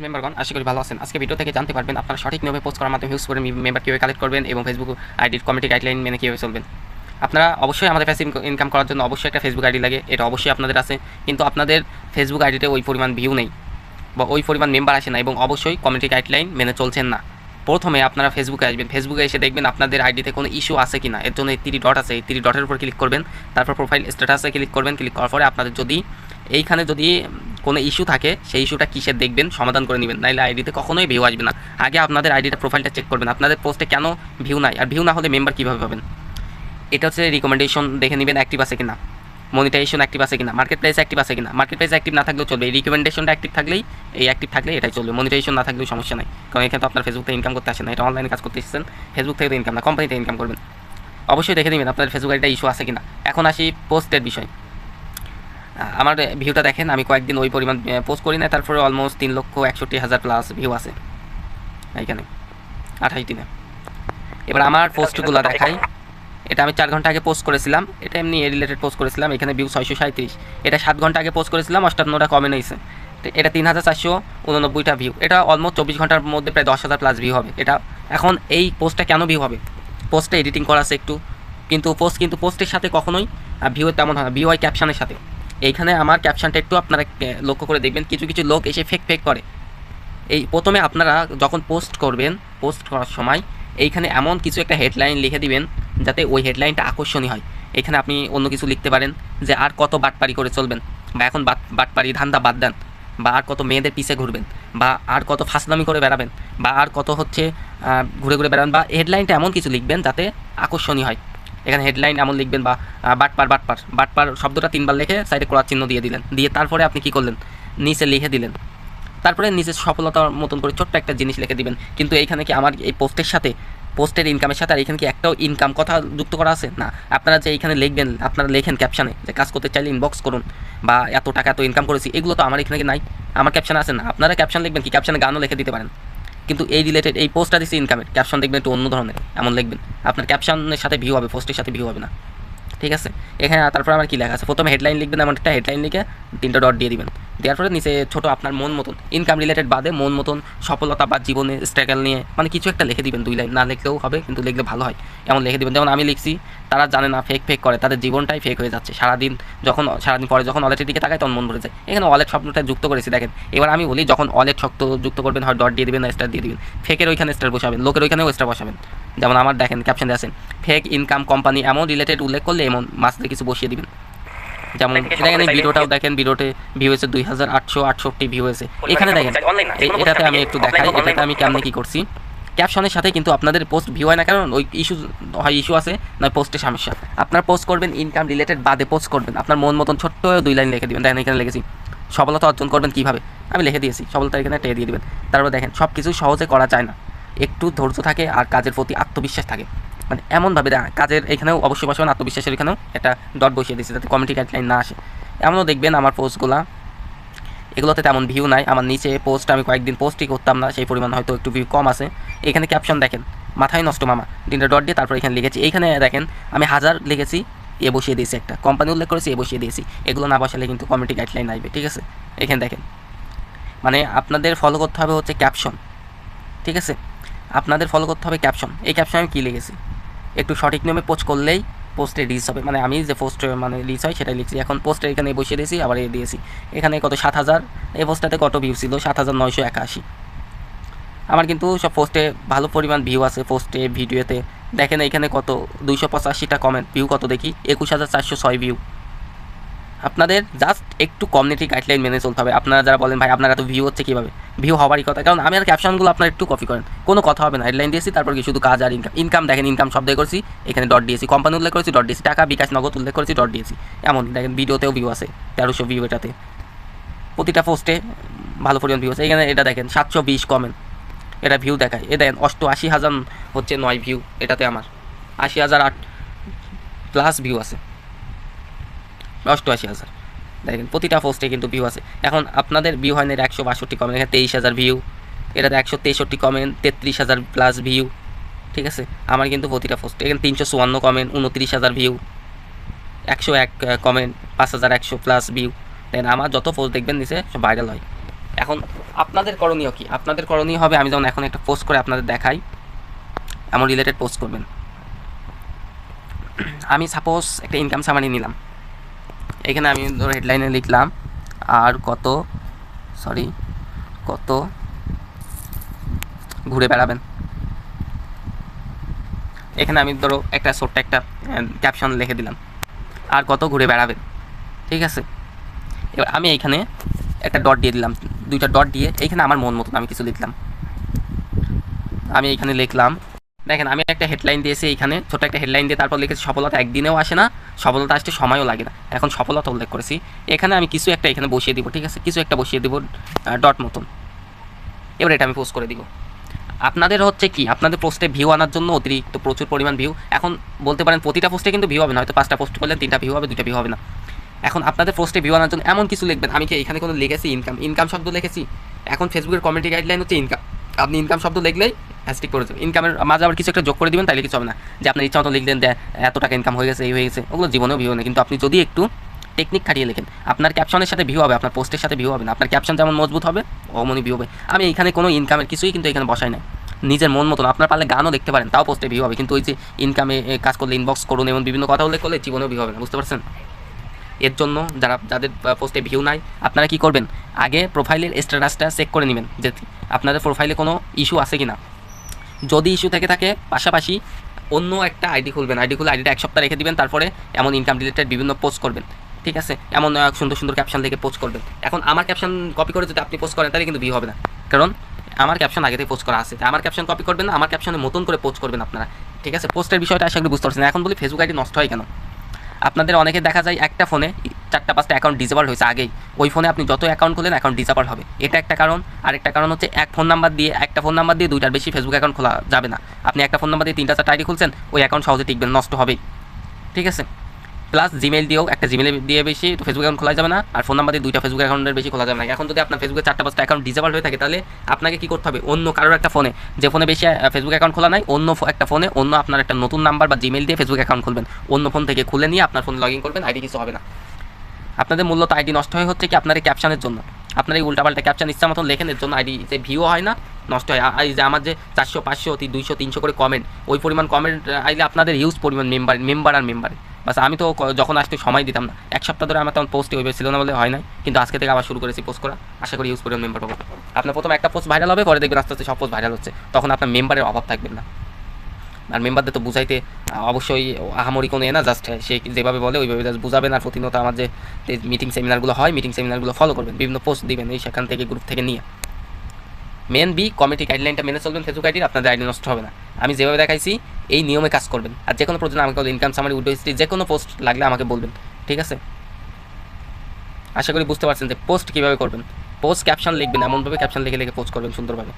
মেম্বারগণ আশা করি ভালো আছেন। আজকে ভিডিও থেকে জানতে পারবেন আপনারা সঠিক নিয়মে পোস্ট করার মাধ্যমে হিউজ করে মেম্বার কীভাবে কালেক্ট করবেন এবং ফেসবুক আইডির কমিউনিটি গাইডলাইন মেনে কীভাবে চলবেন। আপনারা অবশ্যই আমাদের প্যাসিভ ইনকাম করার জন্য অবশ্যই একটা ফেসবুক আইডি লাগে, এটা অবশ্যই আপনাদের আছে, কিন্তু আপনাদের ফেসবুক আইডিতে ওই পরিমাণ ভিউ নেই বা ওই পরিমাণ মেম্বার আসে না এবং অবশ্যই কমিউনিটি গাইডলাইন মেনে চলছেন না। প্রথমে আপনারা ফেসবুকে আসবেন, ফেসবুকে এসে দেখবেন আপনাদের আইডিতে কোনো ইস্যু আছে কিনা। এর জন্য এই 3 ডট আছে, এই 3 ডটের উপর ক্লিক করবেন, তারপর প্রোফাইল স্ট্যাটাসে ক্লিক করবেন। ক্লিক করার পরে আপনাদের যদি এইখানে যদি কোনো ইস্যু থাকে সেই ইস্যুটা কিসের দেখবেন, সমাধান করে নেবেন, নাইলে আইডিতে কখনোই ভিউ আসবে না। আগে আপনাদের আইডিটা প্রোফাইলটা চেক করবেন, আপনাদের পোস্টে কেন ভিউ নাই, আর ভিউ না হলে মেম্বার কীভাবে পাবেন। এটা হচ্ছে রিকমেন্ডেশন দেখে নেবেন অ্যাক্টিভ আছে কিনা, মনিটাইজেশন অ্যাক্টিভ আছে কিনা, মার্কেট প্লেস অ্যাক্টিভ আছে কিনা। মার্কেট প্লেস অ্যাক্টিভ না থাকলেও চলবে, এই রিকমেন্ডেশনটা অ্যাক্টিভ থাকলেই, এই অ্যাক্টিভ থাকলে এটাই চলবে। মনিটাইজেশন না থাকলেও সমস্যা নাই, কারণ এখানে তো আপনার ফেসবুক থেকে ইনকাম করতে আসেন না, এটা অনলাইনে কাজ করতে এসেছেন, ফেসবুক থেকে তো ইনকাম না, কোম্পানিতে ইনকাম করবেন। অবশ্যই দেখে নেবেন আপনাদের ফেসবুক আইডিটা ইস্যু আছে কিনা। এখন আসি পোস্টের বিষয়। আমার ভিউটা দেখেন, আমি কয়েকদিন ওই পরিমাণ পোস্ট করি না, তারপরে অলমোস্ট 3,61,000 প্লাস ভিউ আছে এইখানে 28 দিনে। এবার আমার পোস্টগুলো দেখাই। এটা আমি 4 ঘন্টা আগে পোস্ট করেছিলাম, এটা এমনি রিলেটেড পোস্ট করেছিলাম, এখানে ভিউ 637। এটা 7 ঘন্টা আগে পোস্ট করেছিলাম, 58টা কমেন্ট হয়েছে। এটা 3,489টা ভিউ। এটা অলমোস্ট 24 ঘন্টার মধ্যে প্রায় 10,000 প্লাস ভিউ হবে এটা। এখন এই পোস্টটা কেন ভিউ হবে, পোস্টে এডিটিং করা আছে একটু, কিন্তু পোস্টের সাথে কখনোই ভিউ তেমন হয় না, ভিউ হয় ক্যাপশনের সাথে। এইখানে আমার ক্যাপশনটা একটু আপনারা লক্ষ্য করে দেখবেন, কিছু কিছু লোক এসে ফেক করে। এই প্রথমে আপনারা যখন পোস্ট করবেন, পোস্ট করার সময় এইখানে এমন কিছু একটা হেডলাইন লিখে দিবেন যাতে ওই হেডলাইনটা আকর্ষণীয় হয়। এখানে আপনি অন্য কিছু লিখতে পারেন যে আর কত বাটপারি করে চলবেন, বা এখন বাটপারি ধান্দা বাদ দেন, বা আর কত মেয়েদের পিছে ঘুরবেন, বা আর কত ফাঁসলামি করে বেড়াবেন, বা আর কত হচ্ছে ঘুরে ঘুরে বেড়াবেন, বা হেডলাইনটা এমন কিছু লিখবেন যাতে আকর্ষণীয় হয়। এখানে হেডলাইন এমন লিখবেন, বা বাটপার শব্দটা 3বার লিখে সাইডে ক্রস চিহ্ন দিয়ে দিলেন, দিয়ে তারপরে আপনি কী করলেন, নিচে লিখে দিলেন, তারপরে নিজের সফলতার মতন করে ছোট্ট একটা জিনিস লিখে দিবেন। কিন্তু এইখানে কি আমার এই পোস্টের সাথে, পোস্টের ইনকামের সাথে আর এখানে কি একটাও ইনকাম কথা যুক্ত করা আছে না? আপনারা যে এইখানে লিখবেন, আপনারা লেখেন ক্যাপশানে যে কাজ করতে চাইলে ইনবক্স করুন, বা এত টাকা এত ইনকাম করেছি, এগুলো তো আমার এখানে নাই, আমার ক্যাপশানে আছে না। আপনারা ক্যাপশন লিখবেন কি, ক্যাপশানে গানও লিখে দিতে পারেন, কিন্তু এই রিলেটেড এই পোস্টটা দিচ্ছে ইনকামের, ক্যাপশন দেখবেন একটু অন্য ধরনের, এমন লিখবেন। আপনার ক্যাপশনের সাথে ভিউ হবে, পোস্টের সাথে ভিউ হবে না, ঠিক আছে। এখানে তারপরে আমার কী লেখা আছে, প্রথমে হেডলাইন লিখবেন, এমন একটা হেডলাইন লিখে 3টা ডট দিয়ে দিবেন। দেওয়ার পরে নিচে ছোটো আপনার মন মতন ইনকাম রিলেটেড বাদে মন মতন সফলতা বা জীবনে স্ট্রাগল নিয়ে মানে কিছু একটা লিখে দিবেন, 2 লাইন, না লিখলেও হবে কিন্তু লিখলে ভালো হয়, এমন লিখে দিবেন। যেমন আমি লিখছি, তারা জানে না ফেক করে, তাদের জীবনটাই ফেক হয়ে যাচ্ছে। সারাদিন পরে যখন ওয়ালেটের দিকে তাকায় তখন মন ভরে যায়। এখানে ওয়ালেট শব্দটা যুক্ত করেছি দেখেন। এবার আমি বলি, যখন ওয়ালেট শব্দ যুক্ত করবেন, হয় ডট দিয়ে দিবেন না স্টার দিয়ে দিবেন। ফেকের ওইখানে স্টার বসাবেন, লোকের ওইখানেও স্টার বসাবেন। যেমন আমার দেখেন ক্যাপশনে আছেন ফেক ইনকাম কোম্পানি, এমন রিলেটেড উল্লেখ করলে এমন মাসে কিছু বসিয়ে দিবেন। যেমন দেখেন এই ভিডিওটাও দেখেন, ভিডিওতে ভিউ হয়েছে 2,868 ভিউ হয়েছে। এখানে দেখেন এটাতে আমি একটু দেখাই, এটাতে আমি কেমনে কী করছি। ক্যাপশনের সাথে কিন্তু আপনাদের পোস্ট ভিউ হয় না, কারণ ওই ইস্যু আছে, নয় পোস্টের সমস্যা। আপনার পোস্ট করবেন ইনকাম রিলেটেড বাদে পোস্ট করবেন, আপনার মন মতন ছোট্ট 2 লাইন লিখে দেবেন। দেখেন এখানে লিখেছি সফলতা অর্জন করবেন কীভাবে, আমি লিখে দিয়েছি, সফলতা এখানে টেয়ে দিয়ে দেবেন। তারপর দেখেন সব কিছু সহজে করা যায় না, একটু ধৈর্য থাকে আর কাজের প্রতি আত্মবিশ্বাস থাকে। মানে এমনভাবে কাজের এখানেও অবশ্যই বসাবেন, আত্মবিশ্বাসের এখানেও একটা ডট বসিয়ে দিয়েছি যাতে কমিউনিটি গাইডলাইন না আসে। এমনও দেখবেন আমার পোস্টগুলো, এগুলোতে তেমন ভিউ নাই। আমার নিচে পোস্ট আমি কয়েকদিন পোস্টই করতাম না, সেই পরিমাণ হয়তো একটু ভিউ কম আছে। এখানে ক্যাপশন দেখেন, মাথায় নষ্ট মামা, 3টা ডট দিয়ে তারপর এখানে লিখেছি। এইখানে দেখেন আমি 1000 লিখেছি, এ বসিয়ে দিয়েছি, একটা কোম্পানি উল্লেখ করেছি, এ বসিয়ে দিয়েছি। এগুলো না বসালে কিন্তু কমিউনিটি গাইডলাইন আসবে, ঠিক আছে। এখানে দেখেন, মানে আপনাদের ফলো করতে হবে হচ্ছে ক্যাপশন, ঠিক আছে, আপনাদের ফলো করতে হবে ক্যাপশন। এই ক্যাপশন আমি কী লিখেছি, একটু সঠিক নিয়মে পোস্ট করলেই পোস্টে রিচ হবে, মানে আমি যে পোস্টে মানে রিচ হয় সেটাই লিখছি। এখন পোস্টে এখানে বসিয়ে দিয়েছি, আবার এ দিয়েছি। এখানে কত 7,000, এই পোস্টটাতে কত ভিউ ছিল, 7,981। আমার কিন্তু সব পোস্টে ভালো পরিমাণ ভিউ আছে, পোস্টে ভিডিওতে দেখেন এখানে কত 285টা কমেন্ট, ভিউ কত দেখি 21,406 ভিউ। আপনাদের জাস্ট একটু কমিউনিটি গাইডলাইন মেনে চলতে হবে। আপনারা যারা বলেন ভাই আপনার এত ভিউ হচ্ছে কীভাবে, ভিউ হওয়ারই কথা, কারণ আমি আর ক্যাপশনগুলো আপনারা একটু কপি করেন, কোনো কথা হবে না। হেডলাইন দিয়েছি, তারপর কি শুধু কাজ আর ইনকাম দেখেন, ইনকাম শব্দ করেছি, এখানে ডট দিয়েছি, কোম্পানি উল্লেখ করেছি, ডট দিয়েছি, টাকা বিকাশ নগদ উল্লেখ করেছি, ডট দিয়েছি। এমন দেখেন ভিডিওতেও ভিউ আছে 1300 ভিউ, এটাতে প্রতিটা পোস্টে ভালো পরিমাণ ভিউ আছে। এখানে এটা দেখেন 720 কমেন্ট, এটা ভিউ দেখায়। এ দেখেন 88,000 হচ্ছে 9 ভিউ, এটাতে আমার 80,008 প্লাস ভিউ আছে, 88,000। দেখেন প্রতিটা পোস্টে কিন্তু ভিউ আছে। এখন আপনাদের ভিউ হয় না, এটা 162 কমেন্ট, এখানে 23,000 ভিউ, এটাতে 163 কমেন্ট, 33,000 প্লাস ভিউ, ঠিক আছে। আমার কিন্তু প্রতিটা পোস্টে এখানে 354 comment, 29,000 view, 101 comment, 5,100 plus view. Then আমার যত পোস্ট দেখবেন নিচে সব ভাইরাল হয়, এখন আপনাদের করণীয় কি? আপনাদের করণীয় হবে, আমি যেমন এখন একটা পোস্ট করে আপনাদের দেখাই, এমন রিলেটেড পোস্ট করবেন। আমি সাপোজ একটা ইনকাম সামারি নিলাম, এখানে আমি ধরো হেডলাইনে লিখলাম আর কত ঘুরে বেড়াবেন। এখানে আমি ধরো একটা ছোট্ট একটা ক্যাপশন লিখে দিলাম, আর কত ঘুরে বেড়াবেন। ঠিক আছে, এবার আমি এইখানে একটা ডট দিয়ে দিলাম, 2টা ডট দিয়ে এইখানে আমার মন মতন আমি কিছু লিখলাম। আমি এইখানে লিখলাম, দেখেন আমি একটা হেডলাইন দিয়েছি, এইখানে ছোট একটা হেডলাইন দিয়ে তারপর লিখেছি সফলতা একদিনেও আসে না, সফলতা আসতে সময়ও লাগে না। এখন সফলতা উল্লেখ করেছি, এখানে আমি কিছু একটা এখানে বসিয়ে দিব। ঠিক আছে, কিছু একটা বসিয়ে দিব ডট মতন। এবার এটা আমি পোস্ট করে দিব। আপনাদের হচ্ছে কি, আপনাদের পোস্টে ভিউ আনার জন্য অতিরিক্ত প্রচুর পরিমাণ ভিউ, এখন বলতে পারেন প্রতিটা পোস্টে কিন্তু ভিউ হবে না, হয়তো 5টা পোস্ট করলে 3টা ভিউ হবে, 2টা ভিউ হবে না। এখন আপনাদের পোস্টে ভিউ আনার জন্য এমন কিছু লিখবেন, আমি কি এখানে কোনো লিখেছি ইনকাম শব্দ লিখেছি? এখন ফেসবুকের কমিউনিটি গাইডলাইন হচ্ছে ইনকাম, আপনি ইনকাম শব্দ লিখলেই হ্যাশট্যাগ করে দেবেন। ইনকামের মাঝে আবার কিছু একটা যোগ করে দিবেন, তাইলে কিছু হবে না। যে আপনার ইচ্ছা মতো লিখলেন এত টাকা ইনকাম হয়ে গেছে, এই হয়ে গেছে, ওগুলো জীবনেও ভিউ নেই। কিন্তু আপনি যদি একটু টেকনিক খাটিয়ে লেখেন, আপনার ক্যাপশনের সাথে ভিউ হবে, আপনার পোস্টের সাথে ভিউ হবে না। আপনার ক্যাপশন যেমন মজবুত হবে অমনই ভিউ হবে। আমি এখানে কোনো ইনকামের কিছুই কিন্তু এখানে বসাই নাই, নিজের মন মতন। আপনার পারলে গানও দেখতে পারেন, তাও পোস্টে ভিউ হবে। কিন্তু ওই যে ইনকামে কাজ করলে ইনবক্স করুন এমন বিভিন্ন কথা উল্লেখ করলে জীবনেও ভিউ হবে না, বুঝতে পারছেন? এর জন্য যাদের পোস্টে ভিউ নাই, আপনারা কি করবেন, আগে প্রোফাইলের স্ট্যাটাসটা চেক করে নেবেন যে আপনাদের প্রোফাইলে কোনো ইস্যু আছে কি না। যদি ইস্যু থেকে থাকে, পাশাপাশি অন্য একটা আইডি খুলবেন, আইডি খুলে আইডিটা 1 সপ্তাহ রেখে দিবেন, তারপরে এমন ইনকাম রিলেটেড বিভিন্ন পোস্ট করবেন। ঠিক আছে, এমন সুন্দর সুন্দর ক্যাপশন লিখে পোস্ট করবেন। এখন আমার ক্যাপশন কপি করে যদি আপনি পোস্ট করেন, তাহলে কিন্তু ভিউ হবে না, কারণ আমার ক্যাপশন আগে থেকে পোস্ট করা আছে। আমার ক্যাপশন কপি করবেন না, আমার ক্যাপশনের মতন করে পোস্ট করবেন আপনারা। ঠিক আছে, পোস্টের বিষয়টা আশা করি বুঝতে পারছেন। এখন বলি ফেসবুক আইডি নষ্ট হয় কেন? আপনাদের অনেকে দেখা যায় একটা ফোনে 4টা 5টা অ্যাকাউন্ট ডিসেবল হয়েছে আগেই, ওই ফোনে আপনি যত অ্যাকাউন্ট খোলেন অ্যাকাউন্ট ডিসেবল হবে, এটা একটা কারণ। আরেকটা কারণ হচ্ছে একটা ফোন নাম্বার দিয়ে 2টার বেশি ফেসবুক অ্যাকাউন্ট খোলা যাবে না। আপনি একটা ফোন নাম্বার দিয়ে 3টা 4টা আইডি খুলছেন, ওই অ্যাকাউন্ট সহজে টিকবেন, নষ্ট হবেই। ঠিক আছে, প্লাস জিমেল দিয়েও একটা জিমেল দিয়ে বেশি ফেসবুক অ্যাকাউন্ট খোলা যাবে না, আর ফোন নাম্বার দিয়ে 2টা ফেসবুক অ্যাকাউন্টের বেশি খোলা যাবে না। এখন যদি আপনার ফেসবুকে 4টা 5টা অ্যাকাউন্ট ডিসেবল হয়ে থাকে, তাহলে আপনাকে কী করতে হবে, অন্য কারোর একটা ফোনে, যে ফোনে বেশি ফেসবুক অ্যাকাউন্ট খোলা নাই, অন্য একটা ফোনে অন্য আপনার একটা নতুন নাম্বার বা জিমেল দিয়ে ফেসবুক অ্যাকাউন্ট খুলবেন, অন্য ফোন থেকে খুলে নিয়ে আপনার ফোনে লগ ইন করবেন, আইডি কিছু হবে না। আপনাদের মূলত আইডি নষ্ট হয়ে হচ্ছে কি আপনার এই ক্যাপশনের জন্য। আপনার এই উল্টাপাল্টা ক্যাপশন ইচ্ছা মতন লেখেন, এর জন্য আইডি যে ভিউ হয় না, নষ্ট হয়। এই যে আমার যে 400 500 200 300 করে কমেন্ট, ওই পরিমাণ কমেন্ট আইলে আপনাদের হিউজ পরিমাণ মেম্বার। বাস আমি তো যখন আসতে সময় দিতাম না, 1 সপ্তাহ ধরে আমার তখন পোস্টই ওইভাবে ছিল না বলে হয় নাই, কিন্তু আজকে থেকে আবার শুরু করেছি পোস্ট করা, আশা করি হিউজ পরিমাণ মেম্বার পাবো। আপনার প্রথম একটা পোস্ট ভাইরাল হবে, পরে দেখবেন আস্তে আস্তে সব পোস্ট ভাইরাল হচ্ছে, তখন আপনার মেম্বারের অভাব থাকবে না। আর মেম্বারদের তো বুঝাইতে অবশ্যই আহামরি কোনো না, জাস্ট সে যেভাবে বলে ওইভাবে জাস্ট বুঝাবেন। আর প্রতিনিয়ত আমার যে মিটিং সেমিনারগুলো হয়, মিটিং সেমিনারগুলো ফলো করবেন, বিভিন্ন পোস্ট দিবেন এই সেখান থেকে, গ্রুপ থেকে নিয়ে। মেন কমিটি গাইডলাইনটা মেনে চলবেন ফেসবুক আইডির, আপনাদের আইডি নষ্ট হবে না। আমি যেভাবে দেখাইছি এই নিয়মে কাজ করবেন। আর যে কোনো প্রয়োজন আমাকে ইনকাম সামারি, উইডো হিস্ট্রি, যে কোনো পোস্ট লাগলে আমাকে বলবেন। ঠিক আছে, আশা করি বুঝতে পারছেন যে পোস্ট কীভাবে করবেন। পোস্ট ক্যাপশন লিখবেন, এমনভাবে ক্যাপশন লিখে পোস্ট করবেন সুন্দরভাবে।